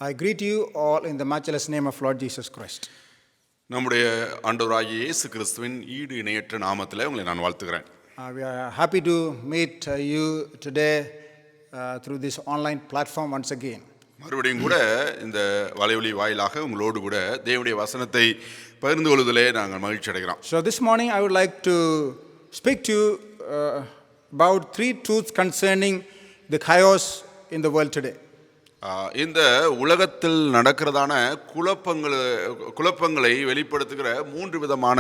I greet you all in the matchless name of Lord Jesus Christ. நம்முடைய ஆண்டவராகிய இயேசு கிறிஸ்துவின் ஈடு இணையற்ற நாமத்திலே உங்களை நான் வாழ்த்துகிறேன். We are happy to meet you today through this online platform once again. மறுபடியும் கூட இந்த வலைவலி வாயிலாக உங்களோடு கூட தேவனுடைய வசனத்தை பகிர்ந்து கொள்வதிலே நாங்கள் மகிழ்ச்சி அடைகிறோம். So this morning I would like to speak to you about three truths concerning the chaos in the world today. இந்த உலகத்தில் நடக்கிறதான குழப்பங்களை வெளிப்படுத்துகிற மூன்று விதமான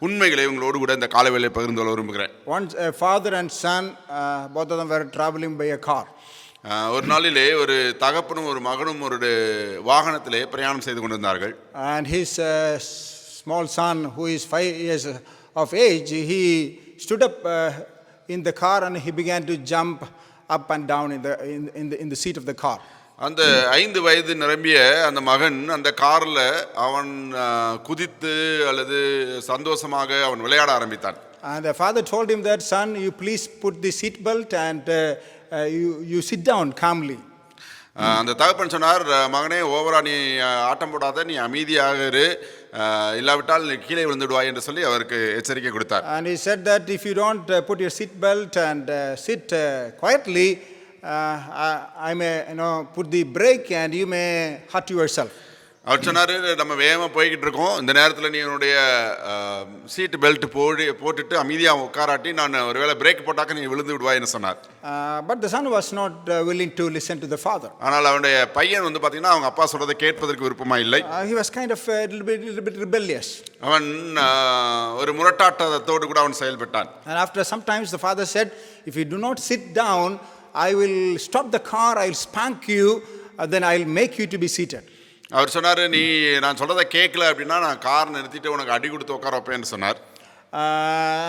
உண்மைகளை உங்களோடு கூட இந்த காலவேளை பகிர்ந்து கொள்ள விரும்புகிறேன். Once a father and son, both of them were traveling by a car. ஒரு நாளிலே ஒரு தகப்பனும் ஒரு மகனும் ஒரு வாகனத்திலே பிரயாணம் செய்து கொண்டிருந்தார்கள். And his small son, who is 5 years of age, he stood up in the car and he began to jump up and down in the seat of the car. அந்த 5 வயது நிரம்பிய அந்த மகன் அந்த கார்ல அவன் குதித்து அல்லது சந்தோஷமாக அவன் விளையாட ஆரம்பித்தான். And the father told him that, son, you please put the seat belt and you sit down calmly. அந்த தகப்பன் சொன்னார், மகனே, ஓவரா நீ ஆட்டம் போடாத, நீ அமைதியாக இரு, இல்லாவிட்டால் நீ கீழே விழுந்துடுவாய் என்று சொல்லி அவருக்கு எச்சரிக்கை கொடுத்தார். And he said that if you don't put your seat belt and sit quietly, I may put the brake and you may hurt yourself. அவர் சொன்னார், நம்ம வேகமாக போய்கிட்டு இருக்கோம், இந்த நேரத்தில் நீ என்னுடைய சீட் பெல்ட் போட்டுட்டு அமைதியாக உட்காராட்டி நான் ஒருவேளை பிரேக் போட்டாக்க நீ விழுந்து விடுவாய்னு சொன்னார். But the son was not willing to listen to the father. ஆனால் அவனுடைய பையன் பார்த்தீங்கன்னா அவங்க அப்பா சொல்றதை கேட்பதற்கு விருப்பமா இல்லை. He was kind of a little bit rebellious. அவன் ஒரு முரட்டாட்டத்தோடு கூட அவன் செயல்பட்டான். And after some times the father said, if you do not sit down, I will stop the car, I will spank you, then I will make you to be seated. அவர் சொன்னார், நீ நான் சொல்றதை கேட்கல அப்படின்னா நான் கார் நிறுத்திட்டு உனக்கு அடி கொடுத்து உட்கார வைப்பேன்னு சொன்னார்.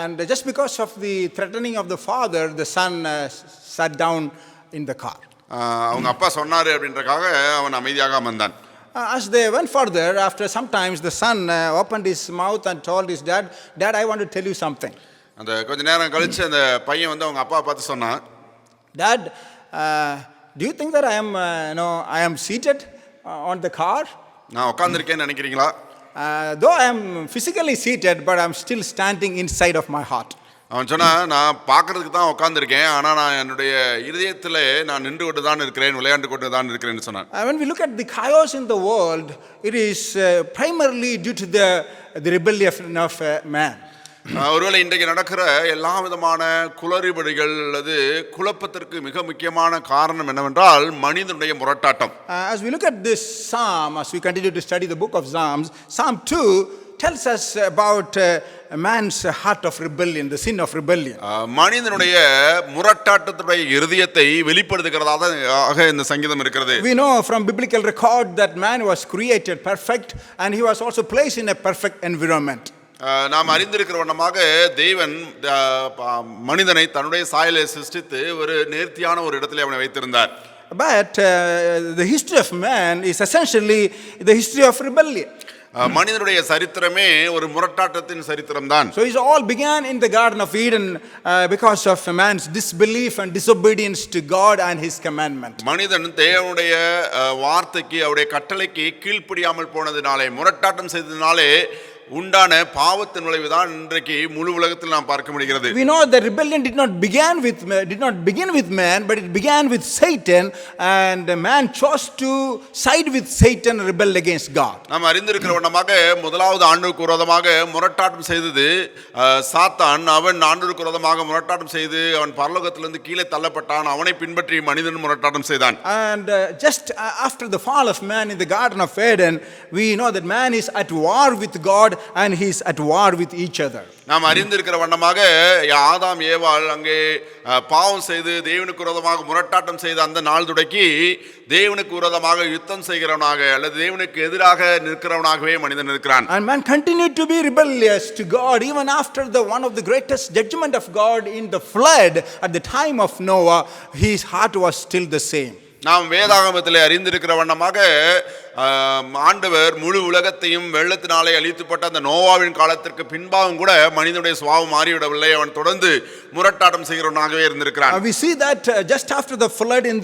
And just because of the threatening of the father, the son sat down in the car. அவங்க அப்பா சொன்னாரு அப்படின்றக்காக அவன் அமைதியாக அமர்ந்தான். As they went further, after some times the son opened his mouth and told his dad, I want to tell you something. அந்த கொஞ்ச நேரம் கழிச்சு அந்த பையன் அவங்க அப்பா பார்த்து சொன்னான், Dad, do you think that I am seated on the car? நான் உட்கார்ந்திருக்கேன்னு நினைக்கிறீங்களா? Though I am physically seated, but I am still standing inside of my heart. அவன் சொன்னா, நான் பார்க்கறதுக்கு தான் உட்கார்ந்திருக்கேன், ஆனா நான் என்னுடைய இதயத்திலே நான் நின்று கொண்டு தான் இருக்கிறேன், விளையாண்டு கொண்டு தான் இருக்கிறேன்னு சொன்னான். When we look at the chaos in the world, it is primarily due to the rebellion of man. ஒருவேளை இன்றைக்கு நடக்கிற எல்லா விதமான குளறுபடிகள் அல்லது குழப்பத்திற்கு மிக முக்கியமான காரணம் என்னவென்றால் மனிதனுடைய முரட்டாட்டம். As we look at this psalm, as we continue to study the book of Psalms, Psalm 2 tells us about man's heart of rebellion, the sin of rebellion. மனிதனுடைய முரட்டாட்டத்துடைய இருதயத்தை வெளிப்படுத்துகிறதாக இந்த சங்கீதம் இருக்கிறது. We know from biblical record that man was created perfect and he was also placed in a perfect environment. நாம் அறிந்திருக்கிற வண்ணமாக தேவன் மனிதனை தன்னுடைய சாயலை சிருஷ்டித்து ஒரு நேர்த்தியான ஒரு இடத்திலே அவனை வைத்திருந்தார். But the history of man is essentially the history of rebellion. மனிதனுடைய சரித்திரமே ஒரு முரட்டாட்டத்தின் சரித்திரம் தான். So it all began in the Garden of Eden because of man's disbelief and disobedience to God and his commandment. மனிதன் தேவனுடைய வார்த்தைக்கு அவருடைய கட்டளைக்கு கீழ்ப்படியாமல் போனதினாலே, முரட்டாட்டம் செய்ததினாலே உண்டான பாவத்தின் விளைவுதான் இன்றைக்கு முழு உலகத்தில் நாம் பார்க்க முடிகிறது. We know that rebellion did not begin with man, but it began with Satan, and man chose to side with Satan and rebel against God. நாம் அறிந்திருக்கிற வண்ணமாக முதலாவது ஆண்டவருக்கு விரோதமாக முரட்டாட்டம் செய்தது சாத்தான். அவன் ஆண்டவருக்கு விரோதமாக முரட்டாட்டம் செய்து அவன் பரலோகத்திலிருந்து கீழே தள்ளப்பட்டான். அவனை பின்பற்றி மனிதன் முரட்டாட்டம் செய்தான். And just after the fall of man in the Garden of Eden, we know that man is at war with God and he's at war with each other. நாம் அறிந்திருக்கிற வண்ணமாக ஆதாம் ஏவாள் அங்கே பாவம் செய்து தேவனுக்கு விரோதமாக முரட்டாட்டம் செய்த அந்த நாள் தொடக்கி தேவனுக்கு விரோதமாக யுத்தம் செய்கிறவனாக அல்லது தேவனுக்கு எதிராக நிற்கிறவனாகவே மனிதன் இருக்கிறான். And man continued to be rebellious to God even after the one of the greatest judgment of God in the flood at the time of Noah. His heart was still the same. நாம் வேதாகமத்திலே அறிந்திருக்கிற வண்ணமாக ஆண்டவர் முழு உலகத்தையும் வெள்ளத்தினாலே அழித்துப்பட்ட அந்த நோவாவின் காலத்திற்கு பின்பாகவும் கூட மனிதனுடைய சுபாவம் மாறிவிடவில்லை. அவன் தொடர்ந்து முரட்டாட்டம் செய்கிறவனாகவே இருந்திருக்கிறான். We see that just after the flood in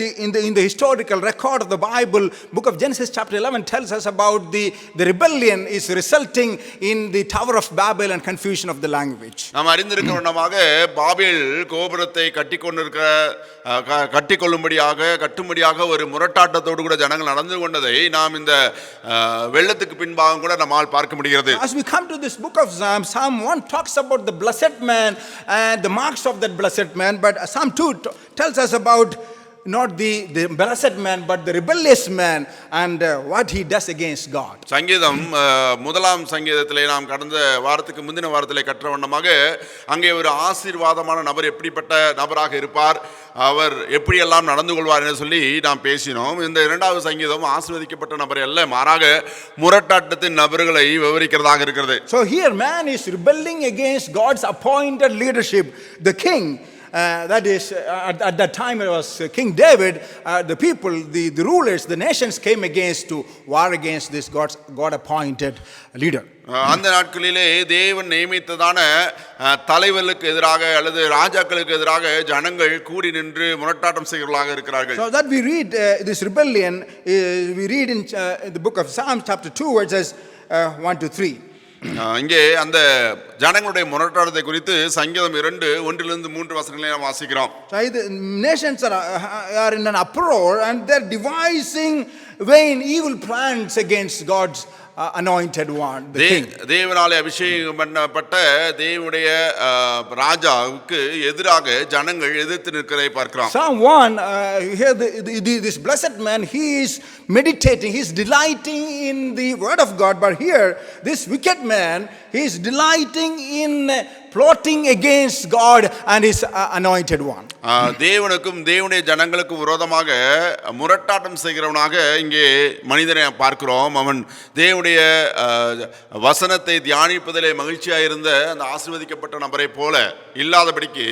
the historical record of the Bible, book of Genesis chapter 11 tells us about the rebellion is resulting in the Tower of Babel and confusion of the language. நாம் அறிந்திருக்கிற வண்ணமாக பாபேல் கோபுரத்தை கட்டும்படியாக ஒரு முரட்டாட்டத்தோடு கூட ஜனங்கள் நடந்து கொண்டதை நாம் இந்த வெள்ளத்துக்கு பின்பாகம் கூட நம்மால் பார்க்க முடிகிறது. As we come to this book of Psalm 1 talks about the blessed man and the marks of that blessed man, but Psalm 2 tells us about not the blessed man but the rebellious man and what he does against God. சங்கீதம் முதலாம் சங்கீதத்திலே நாம் கடந்த வாரத்துக்கு முந்தின வாரத்திலே கற்ற வண்ணமாக அங்கே ஒரு ஆசீர்வாதமான நபர் எப்படிப்பட்ட நபராக இருப்பார், அவர் எப்படியெல்லாம் நடந்து கொள்வார் என்று சொல்லி நாம் பேசினோம். இந்த இரண்டாவது சங்கீதம் ஆசீர்வதிக்கப்பட்ட நபர் அல்ல, மாறாக முரட்டாட்டத்தின் நபர்களை விவரிக்கிறதாக இருக்கிறது. So here man is rebelling against God's appointed leadership, the king. That is, at that time it was King David. The people, the rulers, the nations came to war against this God appointed leader. அந்த நாட்களிலே தேவன் நியமித்ததான தலைவர்களுக்கு எதிராக அல்லது ராஜாக்களுக்கு எதிராக ஜனங்கள் கூடி நின்று முரட்டாட்டம் செய்கிறவர்களாக இருக்கிறார்கள். So that we read this rebellion, we read in the book of Psalms chapter 2 where it says 1 to 3. இங்கே அந்த ஜனங்களுடைய முரட்டாட்டத்தை குறித்து சங்கீதம் 2:1-3 வசனங்களை நாம் வாசிக்கிறோம். The nations are in an uproar and they're devising vain evil plans against God's anointed one, the king. தேவனாலே அபிஷேகம் பண்ணப்பட்ட தேவனுடைய ராஜாவுக்கு எதிராக ஜனங்கள் எதிர்த்து நிற்கிறதை பார்க்கிறோம். Psalm 1 here this blessed man, he is meditating, he is delighting in the word of God, but here this wicked man, he is delighting in plotting against God and his anointed one. தேவனுக்கும் தேவனுடைய ஜனங்களுக்கும் விரோதமாக முரட்டாட்டம் செய்கிறவனாக இங்கே மனிதனை பார்க்கிறோம். அவன் தேவனுடைய வசனத்தை தியானிப்பதிலே மகிழ்ச்சியாக இருந்த அந்த ஆசீர்வதிக்கப்பட்ட நபரை போல இல்லாதபடிக்கு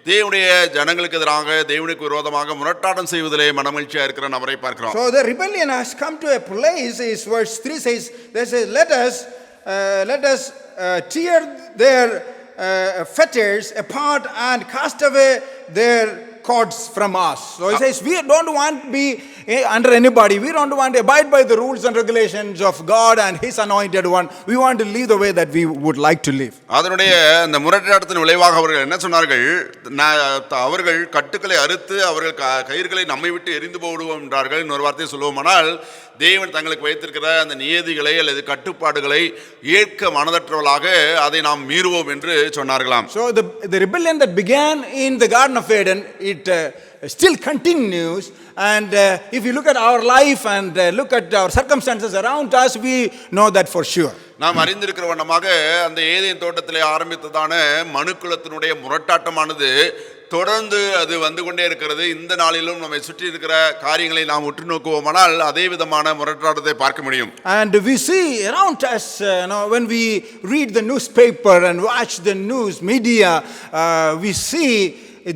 தேவனுடைய ஜனங்களுக்கு எதிராக தேவனுக்கு விரோதமாக முரட்டாட்டம் செய்வதிலே மனமகிழ்ச்சியாக இருக்கிற நபரை பார்க்கிறோம். So the rebellion has come to a place, is verse 3 says, they say, let us tear their fetters apart and cast away their cords from us. So he says, we don't want to be under anybody. We don't want to abide by the rules and regulations of God and his anointed one. We want to live the way that we would like to live. அதனுடைய அந்த முரட்டாட்டத்தின் விளைவாக அவர்கள் என்ன சொன்னார்கள், அவர்கள் கட்டுக்களை அறுத்து அவர்கள் கயிறுகளை நம்மை விட்டு எரிந்து போடுவோம் என்றார்கள். இன்னொரு வார்த்தையை சொல்லுவோமானால், தேவன் தங்களுக்கு வைத்திருக்கிற அந்த நியதிகளை அல்லது கட்டுப்பாடுகளை ஏற்க மனதற்றவர்களாக அதை நாம் மீறுவோம் என்று சொன்னார்களாம். So the rebellion that began in the Garden of Eden, it still continues, and if you look at our life and look at our circumstances around us, we know that for sure. நாம் அறிந்திருக்கிற வண்ணமாக அந்த Eden தோட்டத்திலே ஆரம்பித்ததான மனுக்குலத்தினுடைய முரட்டாட்டமானது தொடர்ந்து அது வந்து கொண்டே இருக்கிறது. இந்த நாளிலும் நம்மை சுற்றி இருக்கிற காரியங்களை நாம் உற்று நோக்குவோமானால் அதே விதமான முரட்டாட்டத்தை பார்க்க முடியும். And we see around us, when we read the newspaper and watch the news media, we see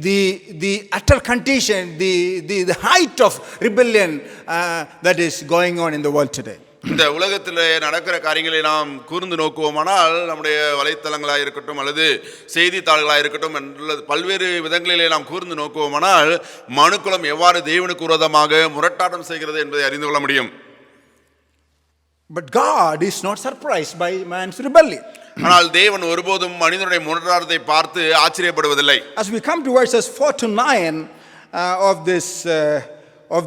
the utter condition, the height of rebellion that is going on in the world today. இந்த உலகத்தில் நடக்கிற காரியங்களை நாம் கூர்ந்து நோக்குவோமானால் நம்முடைய வலைத்தளங்களாக இருக்கட்டும் அல்லது செய்தித்தாள்களாக இருக்கட்டும் என்ற பல்வேறு விதங்களிலே நாம் கூர்ந்து நோக்குவோமானால் மனுக்குலம் எவ்வாறு தேவனுக்கு விரோதமாக முரட்டாட்டம் செய்கிறது என்பதை அறிந்து கொள்ள முடியும். But God is not surprised by man's rebellion. ஆனால் தேவன் ஒருபோதும் மனிதனுடைய முரட்டாட்டத்தை பார்த்து ஆச்சரியப்படுவதில்லை. As we come to verses 4 to 9 of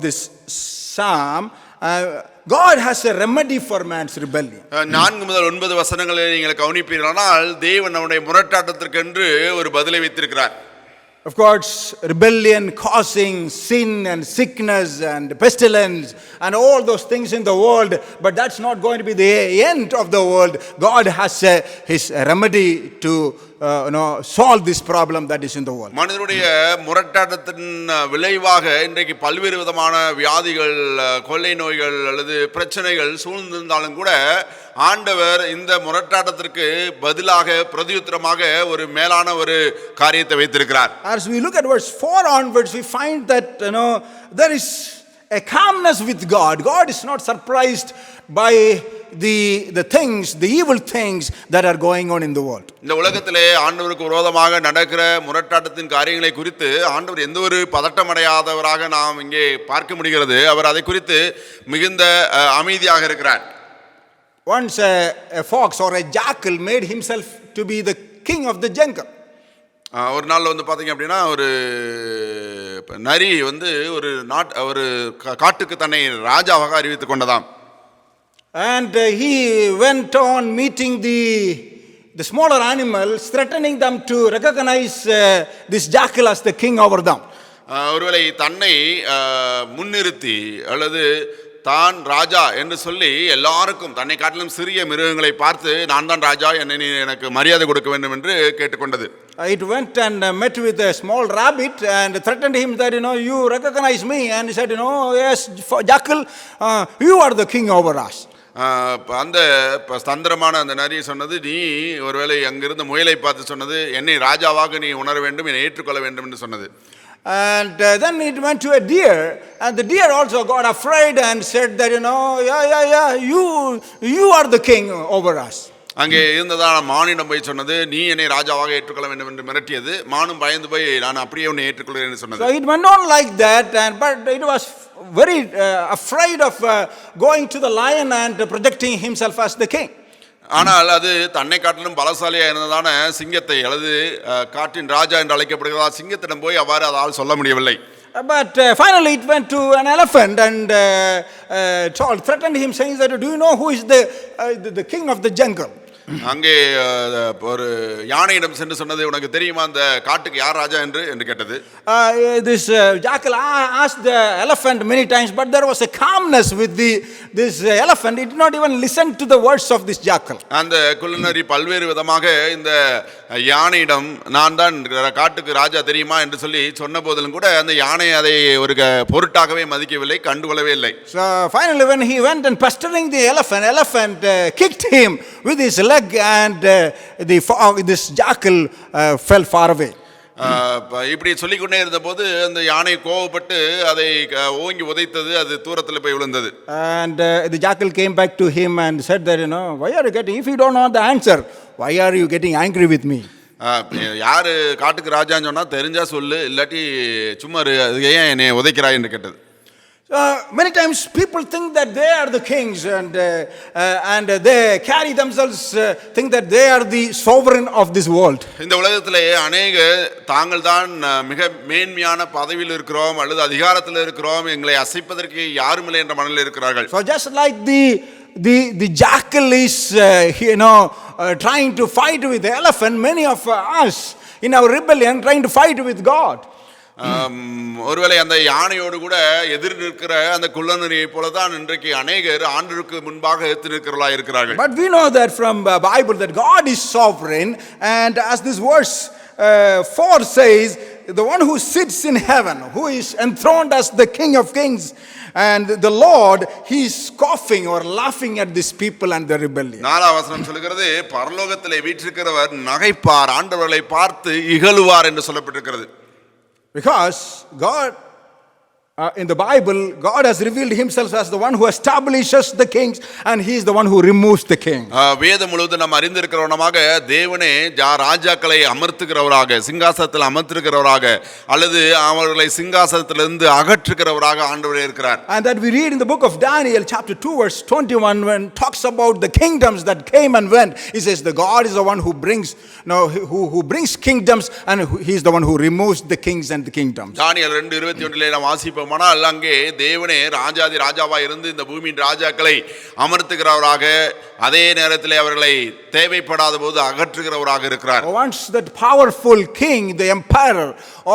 this psalm, God has a remedy for man's rebellion. 4 முதல் 9 வசனங்களை நீங்கள் கவனிப்பீர்களானால் தேவன் அவருடைய முரட்டாட்டத்திற்கென்று ஒரு பதிலை வைத்திருக்கிறார். Of course, rebellion causing sin and sickness and pestilence and all those things in the world, but that's not going to be the end of the world. God has his remedy to solve this problem that is in the world. மனிதனுடைய முரட்டாட்டத்தின் விளைவாக இன்றைக்கு பல்வேறு விதமான வியாதிகள், கொள்ளை நோய்கள் அல்லது பிரச்சனைகள் சூழ்ந்திருந்தாலும் கூட ஆண்டவர் இந்த முரட்டாட்டத்திற்கு பதிலாக பிரதியுத்தரமாக ஒரு மேலான ஒரு காரியத்தை வைத்திருக்கிறார். As we look at verse 4 onwards, we find that there is a calmness with God. God is not surprised by the things, the evil things that are going on in the world. இந்த உலகத்திலே ஆண்டவருக்கு விரோதமாக நடக்கிற முரட்டாட்டத்தின் காரியங்களை குறித்து ஆண்டவர் எந்த ஒரு பதட்டமடையாதவராக நாம் இங்கே பார்க்க முடிகிறது. அவர் அதை குறித்து மிகுந்த அமைதியாக இருக்கிறார். Once a fox or a jackal made himself to be the king of the jungle. ஒரு நாள் பார்த்தீங்க அப்படின்னா ஒரு நரி ஒரு காட்டுக்கு தன்னை ராஜாவாக அறிவித்துக் கொண்டதாம். And he went on meeting the smaller animals, threatening them to recognize this jackal as the king over them. ஒருவேளை தன்னை முன்னிறுத்தி அல்லது தான் ராஜா என்று சொல்லி எல்லாருக்கும் தன்னை காட்டிலும் சிறிய மிருகங்களை பார்த்து நான் தான் ராஜா, என்னை எனக்கு மரியாதை கொடுக்க வேண்டும் என்று கேட்டுக்கொண்டது. It went and met with a small rabbit and threatened him that you recognize me, and he said yes jackal, you are the king over us. அந்த தந்திரமான அந்த நரி சொன்னது, நீ ஒருவேளை அங்கிருந்த முயலை பார்த்து சொன்னது, என்னை ராஜாவாக நீ உணர வேண்டும், என்னை ஏற்றுக்கொள்ள வேண்டும் என்று சொன்னது. And then it went to a deer, and the deer also got afraid and said that you are the king over us. அங்கே இருந்ததான மானிடம் போய் சொன்னது, நீ என்னை ராஜாவாக ஏற்றுக்கொள்ள வேண்டும் என்று மிரட்டியது. மானும் பயந்து போய் நான் அப்படியே உன்னை ஏற்றுக்கொள்கிறேன் என்று சொன்னது. So it went on like that, but it was very afraid of going to the lion and projecting himself as the king. ஆனால் அது தன்னை காட்டிலும் பலசாலியா இருந்ததான சிங்கத்தை அல்லது காட்டின் ராஜா என்று அழைக்கப்படுகிறதா சிங்கத்திடம் போய் அவ்வாறு அதால் சொல்ல முடியவில்லை. But finally it went to an elephant and threatened him, saying that do you know who is the king of the jungle? அங்கே ஒரு யானையிடம் சென்று சொன்னது, உனக்கு தெரியுமா அந்த காட்டுக்கு யார் ராஜா என்று கேட்டது. This jackal asked the elephant many times, but there was a calmness with this elephant. It did not even listen to the words of this jackal. அந்த குள்ளநரி பல்வேறு விதமாக இந்த யானையிடம் நான் தான் காட்டுக்கு ராஜா தெரியுமா என்று சொல்லி சொன்ன போதிலும் கூட அந்த யானை அதை ஒரு பொருட்டாகவே மதிக்கவில்லை, கண்டுகொள்ளவே இல்லை. So finally when he went and pestering the elephant kicked him with his leg, and this jackal fell far away. இப்படி சொல்லிக்கொண்டே இருந்த போது அந்த யானை கோபப்பட்டு அதை ஓங்கி உதைத்தது, அது தூரத்தில் போய் விழுந்தது. And the jackal came back to him and said that why are you getting, if you don't know the answer, why are you getting angry with me? யாரு காட்டுக்கு ராஜான்னு சொன்னா தெரிஞ்சா சொல்லு, இல்லாட்டி சும்மா ஏன் என்னை உதைக்கிறாய் என்று கேட்டது. Many times people think that they are the kings and they carry themselves think that they are the sovereign of this world. இந்த உலகத்திலே அநேக தாங்கள் தான் மிக மேன்மையான பதவியில் இருக்கிறோம் அல்லது அதிகாரத்தில் இருக்கிறோம், எங்களை அசைப்பதற்கு யாரும் இல்லை என்ற மனநிலையில் இருக்கிறார்கள். So just like the jackal is trying to fight with the elephant, many of us in our rebellion trying to fight with God. ஒருவேளை அந்த யானையோடு கூட எதிர் நிற்கிற அந்த குள்ளநரியை போலதான் இன்றைக்கு அநேகர் ஆண்டவருக்கு முன்பாக எதிர்த்து நிற்கிறவர்களா இருக்கிறார்கள். But we know that from Bible that God is sovereign, and as this verse 4 says, the one who sits in heaven, who is enthroned as the King of Kings and the Lord, he is scoffing or laughing at these people and their rebellion. 4ஆம் வசனம் சொல்கிறது, பரலோகத்திலே வீற்றிருக்கிறவர் நகைப்பார், ஆண்டவர்களை பார்த்து இகழுவார் என்று சொல்லப்பட்டிருக்கிறது. Because God, in the Bible, God has revealed himself as the one who establishes the kings, and he is the one who removes the king. வேதம் முழுவதும் நாம் அறிந்திருக்கிறவனமாக தேவனே ராஜாக்களை அமர்த்துகிறவராக, சிங்காசனத்தில் அமர்த்துகிறவராக அல்லது அவர்களை சிங்காசனத்திலிருந்து அகற்றுகிறவராக ஆண்டவரே இருக்கிறார். And that we read in the book of Daniel chapter 2 verse 21, when it talks about the kingdoms that came and went, he says the God is the one who brings who brings kingdoms, and he is the one who removes the kings and the kingdoms. தானியேல் 2:21 நாம் வாசிப்போம் வாசிப்போமானால் அங்கே தேவனே ராஜாதி ராஜாவாய் இருந்து இந்த பூமியின் ராஜாக்களை அமர்த்துகிறவராக அதே நேரத்திலே அவர்களை தேவைப்படாத போது அகற்றுகிறவராக இருக்கிறார். Once that powerful king, the emperor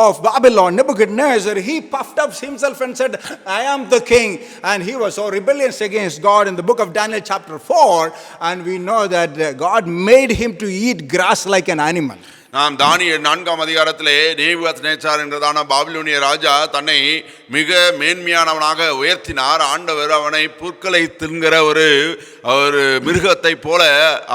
of Babylon, Nebuchadnezzar, he puffed up himself and said, I am the king. And he was so rebellious against God in the book of Daniel chapter 4. And we know that God made him to eat grass like an animal. நாம் தானியேல் 4ஆம் அதிகாரத்திலே Nebuchadnezzar என்றதான பாபிலோனிய ராஜா தன்னை மிக மேன்மையானவனாக உயர்த்தினார். ஆண்டவர் அவனை புற்களை தின்கிற ஒரு மிருகத்தை போல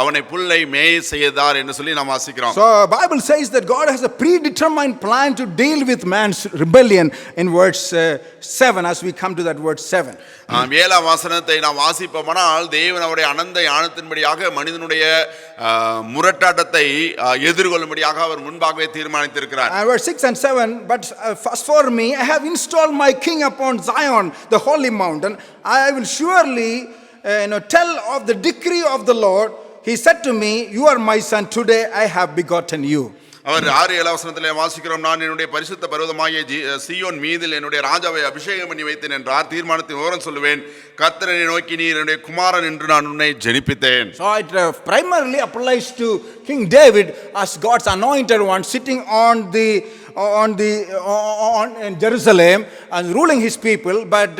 அவனை புல்லை மேய செய்தார் என்று சொல்லி நாம் வாசிக்கிறோம். So Bible says that God has a predetermined plan to deal with man's rebellion in verse 7 as we come to that word 7. 7ஆம் வசனத்தை நாம் வாசிப்போமானால் தேவன் அவருடைய அனந்த ஞானத்தின்படியாக மனிதனுடைய முரட்டாட்டத்தை எதிர்கொள்ளும்படியாக அவர் முன்பாகவே தீர்மானித்திருக்கிறார். Verse 6 and 7, but as for me, I have installed my king upon Zion, the holy mountain. I will surely tell of the decree of the Lord. He said to me, you are my son, today I have begotten you. அவர் 6-7 வசனத்திலே வாசிக்கிறோம், நான் என்னுடைய பரிசுத்த பர்வதமாகிய சீயோன் மீதில் என்னுடைய ராஜாவை அபிஷேகம் பண்ணி வைத்தேன் என்றார். தீர்மானத்தின் விவரம் சொல்லுவேன், கர்த்தரை நோக்கி நீர் என்னுடைய குமாரன் என்று நான் உன்னை ஜெனிப்பித்தேன். So it primarily applies to King David as God's anointed one sitting on in Jerusalem and ruling his people, but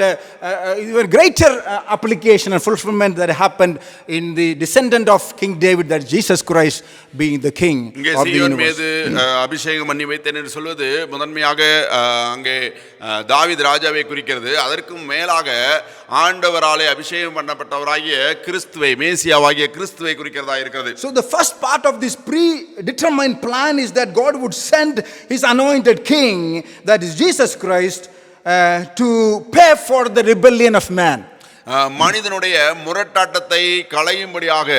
even greater application and fulfillment that happened in the descendant of King David, that Jesus Christ being the king of the universe. அபிஷேகம் பண்ணி வைத்தேன் என்று சொல்வது முதன்மையாக அங்கே தாவீது ராஜாவை குறிக்கிறது. அதற்கும் மேலாக ஆண்டவராலே அபிஷேகம் பண்ணப்பட்டவராகிய கிறிஸ்துவை, மேசியாவாகிய கிறிஸ்துவை குறிக்கிறதா இருக்கிறது. So the first part of this predetermined plan is that God would send his anointed king, that is Jesus Christ, to pay for the rebellion of man. மனிதனுடைய முரட்டாட்டத்தை களையும்படியாக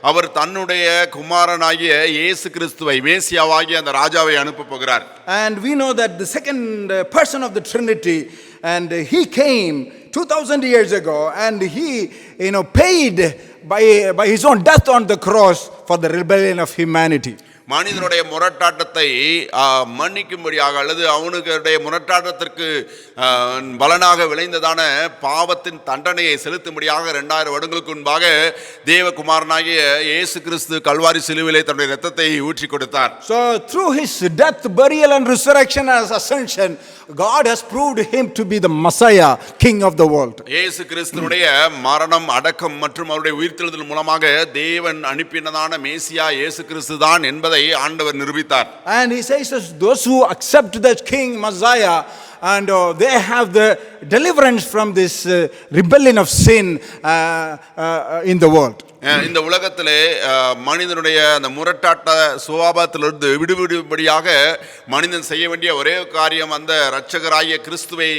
அவர் தன்னுடைய குமாரனாகிய இயேசு கிறிஸ்துவை, மேசியாவாகிய அந்த ராஜாவை அனுப்ப போகிறார். And we know that the second person of the Trinity, and he came 2000 years ago, and he paid by his own death on the cross for the rebellion of humanity. மனிதனுடைய முரட்டாட்டத்தை மன்னிக்கும்படியாக அல்லது அவனுடைய முரட்டாட்டத்திற்கு பலனாக விளைந்ததான பாவத்தின் தண்டனையை செலுத்தும்படியாக 2000 வருடங்களுக்கு முன்பாக தேவகுமாரனாகிய இயேசு கிறிஸ்து கல்வாரி சிலுவையிலே தன்னுடைய இரத்தத்தை ஊற்றி கொடுத்தார். So through his death, burial and resurrection as ascension, God has proved him to be the Messiah, King of the world. இயேசு கிறிஸ்துவுடைய மரணம், அடக்கம் மற்றும் அவருடைய உயிர்த்தெழுதல் மூலமாக தேவன் அனுப்பினதான மேசியா இயேசு கிறிஸ்து தான் என்பதை ஆண்டவர் நிரூபித்தார். And he says those who accept that King Messiah, and they have the deliverance from this rebellion of sin in the world. இந்த உலகத்திலே மனிதனுடைய அந்த முரட்டாட்ட சுபாவத்திலிருந்து விடுபடும்படியாக மனிதன் செய்ய வேண்டிய ஒரே காரியம் அந்த இரட்சகராகிய கிறிஸ்துவை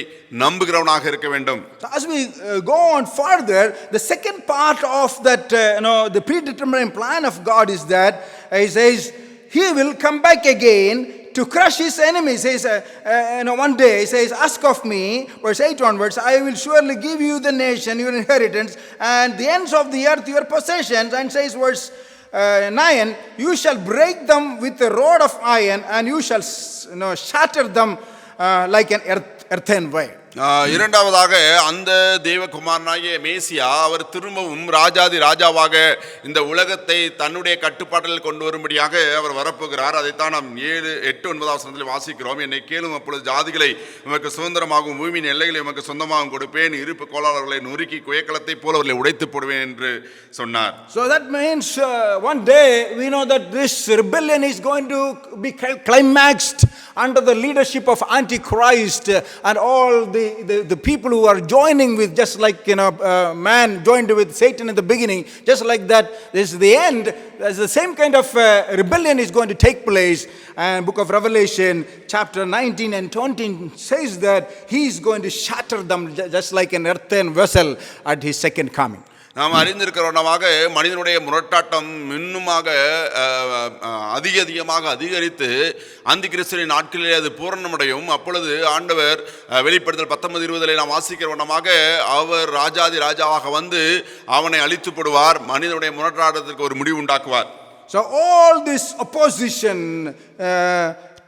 நம்புகிறவனாக இருக்க வேண்டும். As we go on further, the second part of that the predetermined plan of God is that he says he will come back again to crush his enemies. He says, one day he says, ask of me, verse 8 onwards, I will surely give you the nation, your inheritance, and the ends of the earth, your possessions. And says verse 9, you shall break them with a rod of iron, and you shall shatter them like an earthenware. இரண்டாவதாக அந்த தேவகுமாரனாகிய மேசியா அவர் திரும்பவும் ராஜாதி ராஜாவாக இந்த உலகத்தை தன்னுடைய கட்டுப்பாட்டில் கொண்டு வரும்படியாக அவர் வரப்போகிறார். அதைத்தான் நாம் 7, 8, 9 வசனத்தில் வாசிக்கிறோம். என்னை கேளும், அப்பொழுது ஜாதிகளை உமக்கு சுதந்திரமாகவும் பூமியின் எல்லைகளை உமக்கு சொந்தமாகவும் கொடுப்பேன், இருப்பு கோளாளர்களை நொறுக்கி குயக்கலத்தை போல அவர்களை உடைத்து போடுவேன் என்று சொன்னார். So that means one day we know that this rebellion is going to be climaxed under the leadership of Antichrist and all the people who are joining with, just like man joined with Satan in the beginning, just like that, this is the end. There's the same kind of rebellion is going to take place. And book of Revelation chapter 19 and 20 says that he is going to shatter them just like an earthen vessel at his second coming. நாம் அறிந்திருக்கிறவனமாக மனிதனுடைய முரட்டாட்டம் இன்னுமாக அதிகமாக அதிகரித்து அந்தி கிறிஸ்துவின் நாட்களிலே அது பூரணமடையும். அப்பொழுது ஆண்டவர் வெளிப்படுத்தல் 19:20 நாம் வாசிக்கிறவனமாக அவர் ராஜாதி ராஜாவாக வந்து அவனை அழித்து போடுவார், மனிதனுடைய முரட்டாட்டத்திற்கு ஒரு முடிவு உண்டாக்குவார். So all this opposition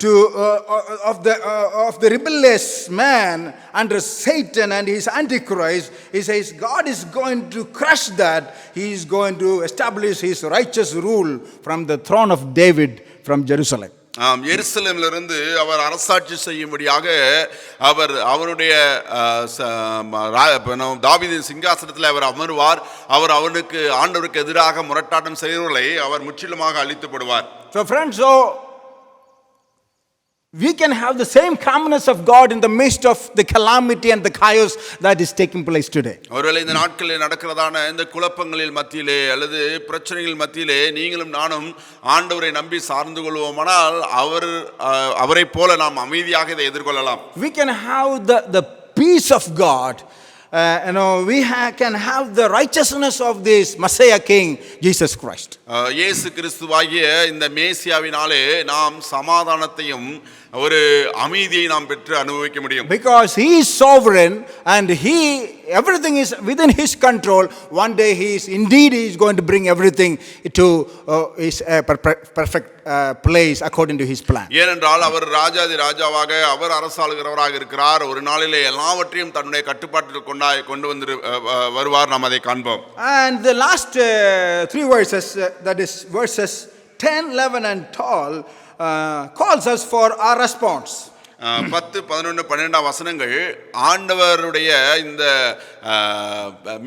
of the rebellious man under Satan and his Antichrist. He says God is going to crush that. He is going to establish his righteous rule from the throne of David from Jerusalem. எருசலேமிலிருந்து அவர் அரசாட்சி செய்யும்படியாக அவர் அவருடைய தாவீதின் சிங்காசனத்தில் அவர் அமருவார். அவர் அவனுக்கு ஆண்டவருக்கு எதிராக முரட்டாட்டம் செய்கிறவர்களை அவர் முற்றிலுமாக அழித்துப்படுவார். So friends, so we can have the same calmness of God in the midst of the calamity and the chaos that is taking place today. ஒருவேளை இந்த நாட்களில் நடக்கிறதான இந்த குழப்பங்களில் மத்தியிலே அல்லது பிரச்சனைகள் மத்தியிலே நீங்களும் நானும் ஆண்டவரை நம்பி சார்ந்து கொள்வோமானால் அவரை போல நாம் அமைதியாக இதை எதிர்கொள்ளலாம். We can have the peace of God. We can have the righteousness of this Messiah King, Jesus Christ. இயேசு கிறிஸ்துவாகிய இந்த மேசியாவினாலே நாம் சமாதானத்தையும் ஒரு அமைதியை நாம் பெற்று அனுபவிக்க முடியும். Because he is sovereign and everything is within his control. One day he is going to bring everything to his perfect place according to his plan. ஏனென்றால் அவர் ராஜாதி ராஜாவாக அவர் அரசாளுகிறவராக இருக்கிறார். ஒரு நாளிலே எல்லாவற்றையும் தன்னுடைய கட்டுப்பாட்டில் கொண்டு வந்து வருவார். நாம் அதை காண்போம். And the last three verses, that is verses 10, 11 and 12, calls us for our response. 10, 11, 12 வசனங்கள் ஆண்டவருடைய இந்த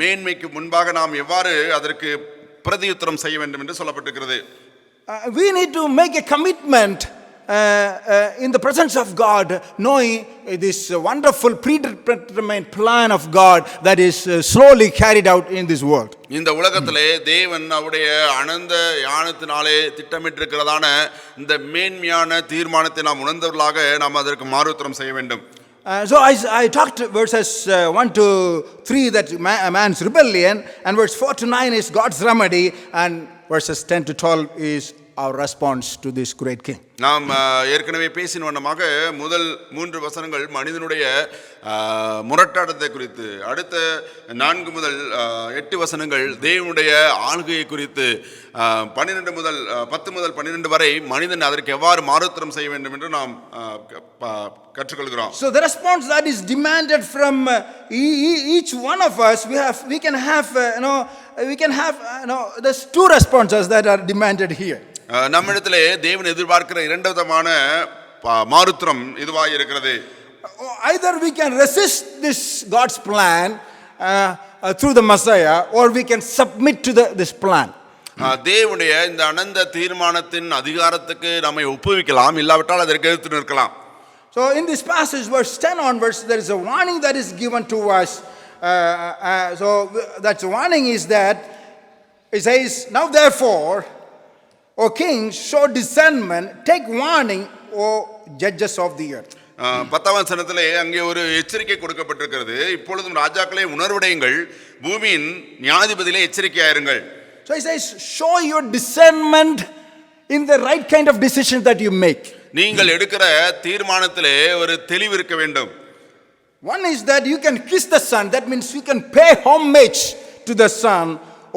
மேன்மைக்கு முன்பாக நாம் எவ்வாறு அதற்கு பிரதியுத்தரம் செய்ய வேண்டும் என்று சொல்லப்பட்டிருக்கிறது. We need to make a commitment in the presence of God, knowing this wonderful predetermined plan of God that is slowly carried out in this world. இந்த உலகத்திலே தேவன் அவருடைய அனந்த ஞானத்தினாலே திட்டமிட்டிருக்கிறதான இந்த மேன்மையான தீர்மானத்தை நாம் உணர்ந்தவர்களாக நாம் அதற்கு மாறுத்தரம் செய்ய வேண்டும். So I talked verses 1 to 3 that man's rebellion, and verse 4 to 9 is God's remedy, and verses 10 to 12 is our response to this great king. நாம் ஏற்கனவே பேசின வண்ணமாக முதல் 3 வசனங்கள் மனிதனுடைய முரட்டாட்டத்தை குறித்து, அடுத்த 4 முதல் 8 வசனங்கள் தேவனுடைய ஆளுகையை குறித்து, 10 முதல் 12 வரை மனிதன் அதற்கு எவ்வாறு மாறுத்தரம் செய்ய வேண்டும் என்று நாம் கற்றுக்கொள்கிறோம். So the response that is demanded from each one of us, we can have there's 2 responses that are demanded here. நம்மிடத்திலே தேவன் எதிர்பார்க்கிற 2 விதமான மாறுத்தரம் இதுவாக இருக்கிறது. Either we can resist this God's plan through the Messiah, or we can submit to this plan. தேவனுடைய இந்த அனந்த தீர்மானத்தின் அதிகாரத்துக்கு நம்மை ஒப்புவிக்கலாம், இல்லாவிட்டால் அதற்கு எதிர்த்து நிற்கலாம். So in this passage, verse 10 onwards, there is a warning that is given to us. So that warning is that it says, "Now therefore, O kings, show discernment, take warning, O judges of the earth." 10ஆம் வசனத்திலே அங்கே ஒரு எச்சரிக்கை கொடுக்கப்பட்டிருக்கிறது. இப்பொழுதும் ராஜாக்களே உணர்வுடையுங்கள், பூமியின் நியாயாதிபதிகளே எச்சரிக்கையாயிருங்கள். So he says, show your discernment in the right kind of decision that you make. நீங்கள் எடுக்கிற தீர்மானத்திலே ஒரு தெளிவு இருக்க வேண்டும். One is that you can kiss the son, that means you can pay homage to the son,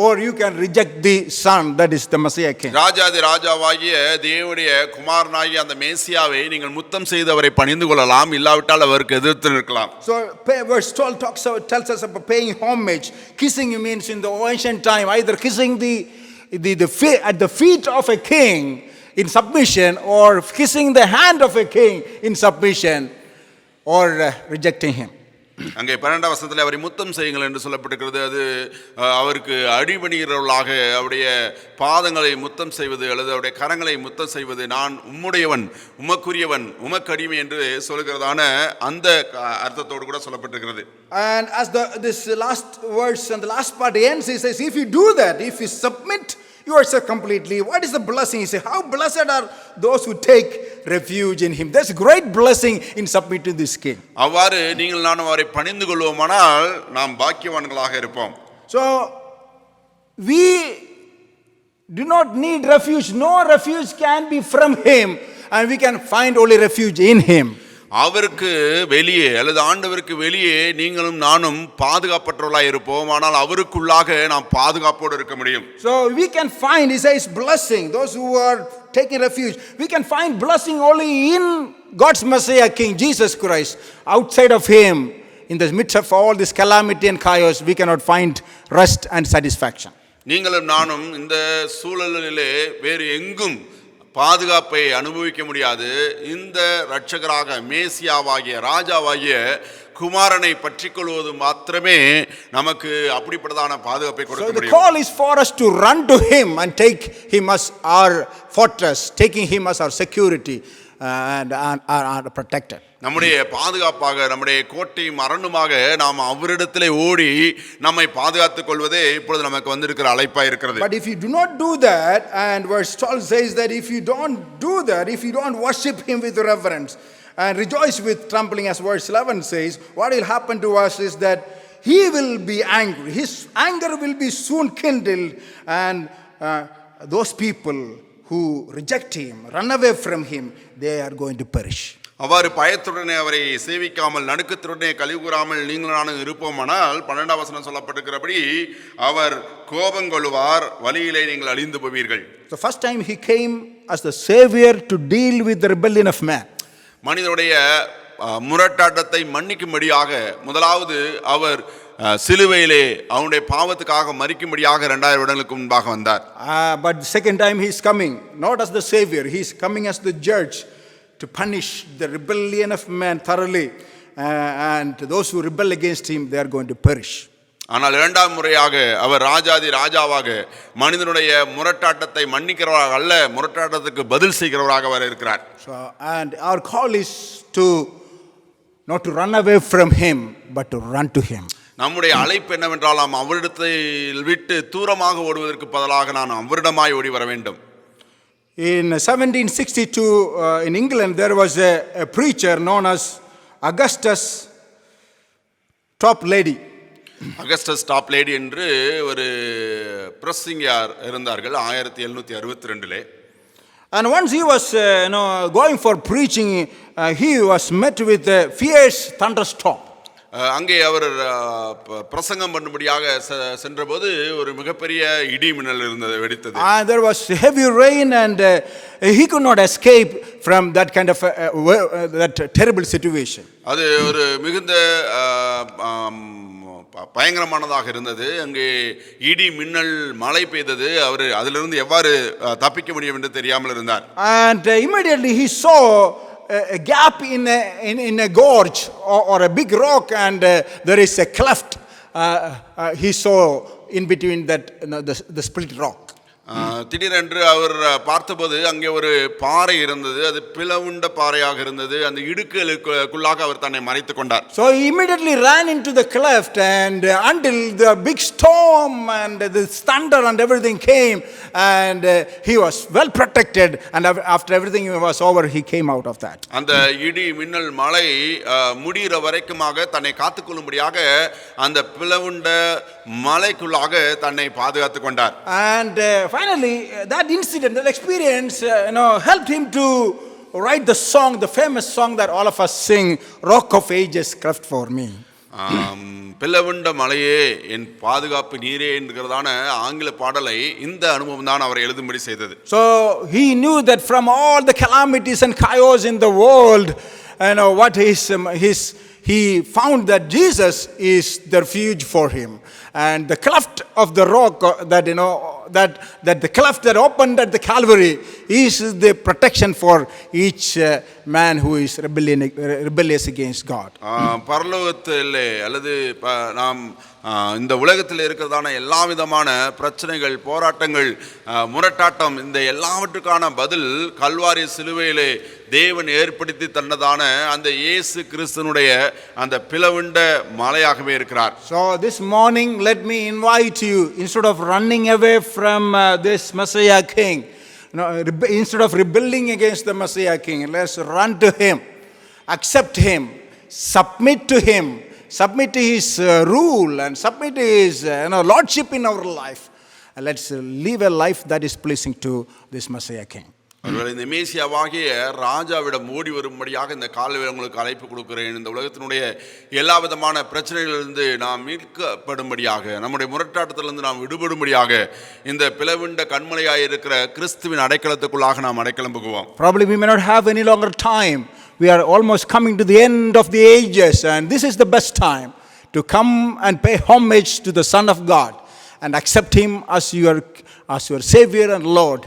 or you can reject the son, that is the Messiah king. ராஜாதி ராஜாவாகிய தேவனுடைய குமாரனாகிய அந்த மேசியாவை நீங்கள் முத்தம் செய்தவரை பணிந்து கொள்ளலாம், இல்லாவிட்டால் அவருக்கு எதிர்த்து நிற்கலாம். So verse 12 tells us about paying homage. Kissing means in the ancient time either kissing at the feet of a king in submission, or kissing the hand of a king in submission, or rejecting him. அங்கே 12ஆம் வசனத்தில் அவரை முத்தம் செய்யுங்கள் என்று சொல்லப்பட்டிருக்கிறது. அது அவருக்கு அடிபணிகிறவர்களாக அவருடைய பாதங்களை முத்தம் செய்வது அல்லது அவருடைய கரங்களை முத்தம் செய்வது, நான் உம்முடையவன், உமக்குரியவன், உமக்கடிமை என்று சொல்கிறதான அந்த அர்த்தத்தோடு கூட சொல்லப்பட்டிருக்கிறது. And as this last verse and the last part ends, he says, if you do that, if you submit yourself completely, what is the blessing? He says, how blessed are those who take refuge in him. There's great blessing in submitting this king. அவ்வாறு நீங்கள் நானும் அவரை பணிந்து கொள்வோமானால் நாம் பாக்கியவான்களாக இருப்போம். So we do not need refuge. No refuge can be from him, and we can find only refuge in him. அவருக்கு வெளியே அல்லது ஆண்டவருக்கு வெளியே நீங்களும் நானும் பாதுகாப்பற்றவர்களாக இருப்போம், ஆனால் அவருக்குள்ளாக நாம் பாதுகாப்போடு இருக்க முடியும். So we can find, he says, blessing. Those who are taking refuge. We can find blessing only in God's Messiah King, Jesus Christ. Outside of Him, in the midst of all this calamity and chaos, we cannot find rest and satisfaction. நீங்களும் நானும் இந்த சூழலிலே வேறு எங்கும் பாதுகாப்பை அனுபவிக்க முடியாது. இந்த இரட்சகராக மேசியாவாகிய ராஜாவாகிய குமாரனை பற்றிக்கொள்வது மாத்திரமே நமக்கு அப்படிப்பட்டதான பாதுகாப்பை கொடுக்க So the முடியும். call is for us to run to Him and take Him as our fortress, taking Him as our security and our protector. நம்முடைய பாதுகாப்பாக, நம்முடைய கோட்டையும் அரணுமாக நாம் அவரிடத்திலே ஓடி நம்மை பாதுகாத்துக் கொள்வதே இப்பொழுது நமக்கு வந்திருக்கிற அழைப்பாய் இருக்கிறது. But if you do not do that, and verse 12 says that if you don't do that, if you don't worship Him with reverence and rejoice with trembling, as verse 11 says, what will happen to us is that He will be angry. His anger will be soon kindled, and those people who reject Him, run away from Him, they are going to perish. அவ்வாறு பயத்துடனே அவரை சேவிக்காமல் நடுக்கத்துடனே கலிகூறாமல் நீங்களும் இருப்போமானால் 12ஆம் வசனம் சொல்லப்பட்டிருக்கிறபடி அவர் கோபம் கொள்வார், வழியிலே நீங்கள் அழிந்து போவீர்கள். The first time He came as the Savior to deal with the rebellion of man. மனிதனுடைய முரட்டாட்டத்தை மன்னிக்கும்படியாக முதலாவது அவர் சிலுவையிலே அவனுடைய பாவத்துக்காக மரிக்கும்படியாக 2000 வருடங்களுக்கு முன்பாக வந்தார். But the second time He is coming, not as the Savior, He is coming as the judge to punish the rebellion of man thoroughly, and those who rebel against Him, they are going to perish. ஆனால் இரண்டாம் முறையாக அவர் ராஜாதி ராஜாவாக மனிதனுடைய முரட்டாட்டத்தை மன்னிக்கிறவராக அல்ல, முரட்டாட்டத்துக்கு பதில் செய்கிறவராக வர இருக்கிறார். So, and our call is to not to run away from Him, but to run to Him. நம்முடைய அழைப்பு என்னவென்றால் நாம் அவரிடத்தை விட்டு தூரமாக ஓடுவதற்கு பதிலாக நான் அவரிடமாய் ஓடி வர வேண்டும். In 1762 in England, there was a preacher known as Augustus Toplady. Augustus Toplady என்று ஒரு பிரசங்கியார் இருந்தார்கள் 1762. And once he was going for preaching, he was met with a fierce thunderstorm. அங்கே அவர் பிரசங்கம் பண்ணும்படியாக சென்றபோது ஒரு மிகப்பெரிய இடி மின்னல் இருந்தது, வெடித்தது. There was heavy rain, and he could not escape from that kind of that terrible situation. அது ஒரு மிகுந்த பயங்கரமானதாக இருந்தது. அங்கே இடி மின்னல் மழை பெய்தது. அவர் அதிலிருந்து எவ்வாறு தப்பிக்க முடியும் என்று தெரியாமல் இருந்தார். And immediately he saw a gap in a gorge or a big rock, and there is a cleft he saw in between that, the split rock. திடீரென்று அவர் பார்த்தபோது அங்கே ஒரு பாறை இருந்தது. அது பிளவுண்ட பாறையாக இருந்தது. அந்த இடுக்குகளுக்குள்ளாக அவர் தன்னை மறைத்துக் கொண்டார். So he immediately ran into the cleft, and until the big storm and the thunder and everything came, and he was well protected, and after everything was over, he came out of that. அந்த இடி மின்னல் மழை முடிகிற வரைக்குமாக தன்னை காத்துக்கொள்ளும்படியாக அந்த பிளவுண்ட மலைக்குள்ளாக தன்னை பாதுகாத்துக் கொண்டார். And finally, that incident, that experience, helped him to write the song, the famous song that all of us sing, "Rock of Ages, cleft for me." பிளவுண்ட மலையே என் பாதுகாப்பு நீரே என்கிறதான ஆங்கில பாடலை இந்த அனுபவம் தான் அவரை எழுதும்படி செய்தது. So he knew that from all the calamities and chaos in the world, what he found that Jesus is the refuge for him, and the cleft of the rock that the cleft that opened at the Calvary is the protection for each man who is rebellious against God. பரலோகத்திலே அல்லது நாம் இந்த உலகத்தில் இருக்கிறதான எல்லா விதமான பிரச்சனைகள், போராட்டங்கள், முரட்டாட்டம், இந்த எல்லாவற்றுக்கான பதில் கல்வாரி சிலுவையிலே தேவன் ஏற்படுத்தி தந்ததான அந்த இயேசு கிறிஸ்துனுடைய அந்த பிளவுண்ட மலையாகவே இருக்கிறார். So this morning, let me invite you, instead of running away from this Messiah King, instead of rebelling against the Messiah King, let's run to Him, accept Him, submit to Him, submit to His rule, and submit to His lordship in our life. And let's live a life that is pleasing to this Messiah King. ஒருவேளை இந்த மேசியாவாகிய ராஜாவிடம் ஓடி வரும்படியாக இந்த காலையில் உங்களுக்கு அழைப்பு கொடுக்கிறேன். இந்த உலகத்தினுடைய எல்லா விதமான பிரச்சனைகளிலிருந்து நாம் மீட்கப்படும்படியாக, நம்முடைய முரட்டாட்டத்திலிருந்து நாம் விடுபடும்படியாக இந்த பிளவுண்ட கண்மலையாய் இருக்கிற கிறிஸ்துவின் அடைக்கலத்துக்குள்ளாக நாம் அடைக்கலம் புகுவோம். Probably we may not have any longer time. We are almost coming to the end of the ages, and this is the best time to come and pay homage to the Son of God and accept Him as your Savior and Lord,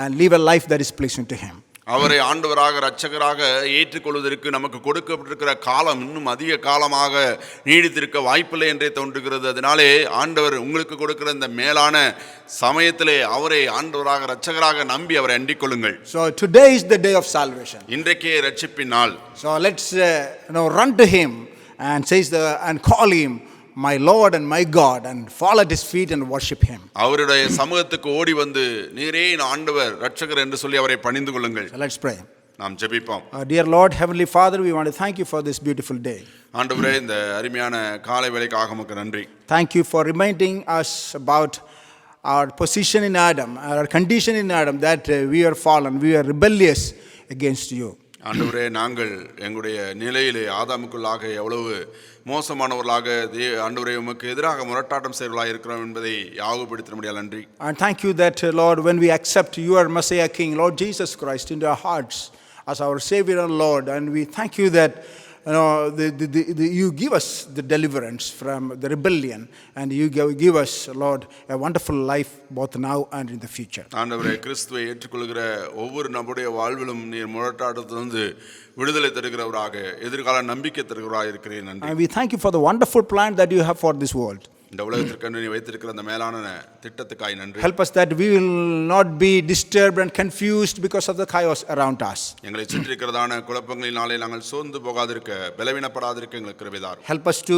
and live a life that is pleasing to Him. அவரை ஆண்டவராக இரட்சகராக ஏற்றுக்கொள்வதற்கு நமக்கு கொடுக்கப்பட்டிருக்கிற காலம் இன்னும் அதிக காலமாக நீடித்திருக்க வாய்ப்பில்லை என்றே தோன்றுகிறது. அதனாலே ஆண்டவர் உங்களுக்கு கொடுக்கிற இந்த மேலான சமயத்திலே அவரை ஆண்டவராக இரட்சகராக நம்பி அவரை அண்டிக் கொள்ளுங்கள். So today is the day of salvation. இன்றைக்கே இரட்சிப்பின் நாள். So let's run to Him and call Him my Lord and my God, and fall at His feet and worship Him. அவருடைய சமூகத்துக்கு ஓடி வந்து நீரே என் ஆண்டவர் இரட்சகர் என்று சொல்லி அவரை பணிந்து கொள்ளுங்கள். So let's pray. நாம் ஜெபிப்போம். Dear Lord, Heavenly Father, we want to thank You for this beautiful day. ஆண்டவரே, இந்த அருமையான காலை வேளைக்காக உமக்கு நன்றி. Thank You for reminding us about our position in Adam, our condition in Adam, that we are fallen, we are rebellious against You. ஆண்டவரே, நாங்கள் எங்களுடைய நிலையிலே ஆதாமுக்குள்ளாக எவ்வளவு மோசமானவர்களாக ஆண்டவரே உமக்கு எதிராக முரட்டாட்டம் செய்வர்களாக இருக்கிறோம் என்பதை யாவுபடுத்த முடியாது. நன்றி. And thank You that Lord, when we accept Your Messiah King, Lord Jesus Christ, into our hearts as our Savior and Lord, and we thank You that You give us the deliverance from the rebellion, and You give us, Lord, a wonderful life both now and in the future. ஆண்டவரே, கிறிஸ்துவை ஏற்றுக்கொள்கிற ஒவ்வொரு நம்முடைய வாழ்விலும் நீர் முரட்டாட்டத்திலிருந்து விடுதலை தருகிறவராக, எதிர்கால நம்பிக்கை தருகிறவராக இருக்கிறேன். நன்றி. And we thank You for the wonderful plan that You have for this world. இந்த உலகத்திற்கு நீ வைத்திருக்கிற அந்த மேலான திட்டத்துக்காய் நன்றி. Help us that we will not be disturbed and confused because of the chaos around us. எங்களை சுற்றி இருக்கிறதான குழப்பங்களினாலே நாங்கள் சோர்ந்து போகாதிருக்க, பலவீனப்படாதிருக்க எங்களுக்கு கிருபை தாரும். Help us to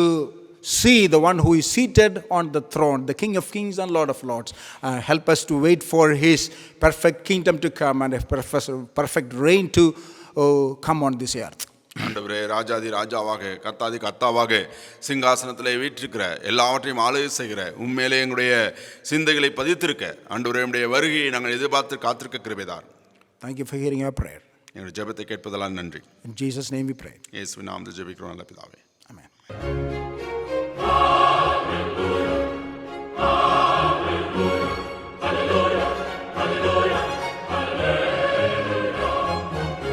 see the one who is seated on the throne, the King of Kings and Lord of Lords. Help us to wait for His perfect kingdom to come and a perfect reign to come on this earth. ஆண்டவரே, ராஜாதி ராஜாவாக, கர்த்தாதி கர்த்தாவாக சிங்காசனத்திலே வீற்றிருக்கிற, எல்லாவற்றையும் ஆளுகை செய்கிற உண்மையிலே எங்களுடைய சிந்தைகளை பதித்திருக்க, ஆண்டவரே உம்முடைய வருகையை நாங்கள் எதிர்பார்த்து காத்திருக்க கிருபை தாரும். Thank You for hearing our prayer. எங்களுடைய ஜெபத்தை கேட்பதெல்லாம் நன்றி. In Jesus' name we pray. இயேசுவின் நாமத்தில் ஜெபிக்கிறோம் நல்ல பிதாவே.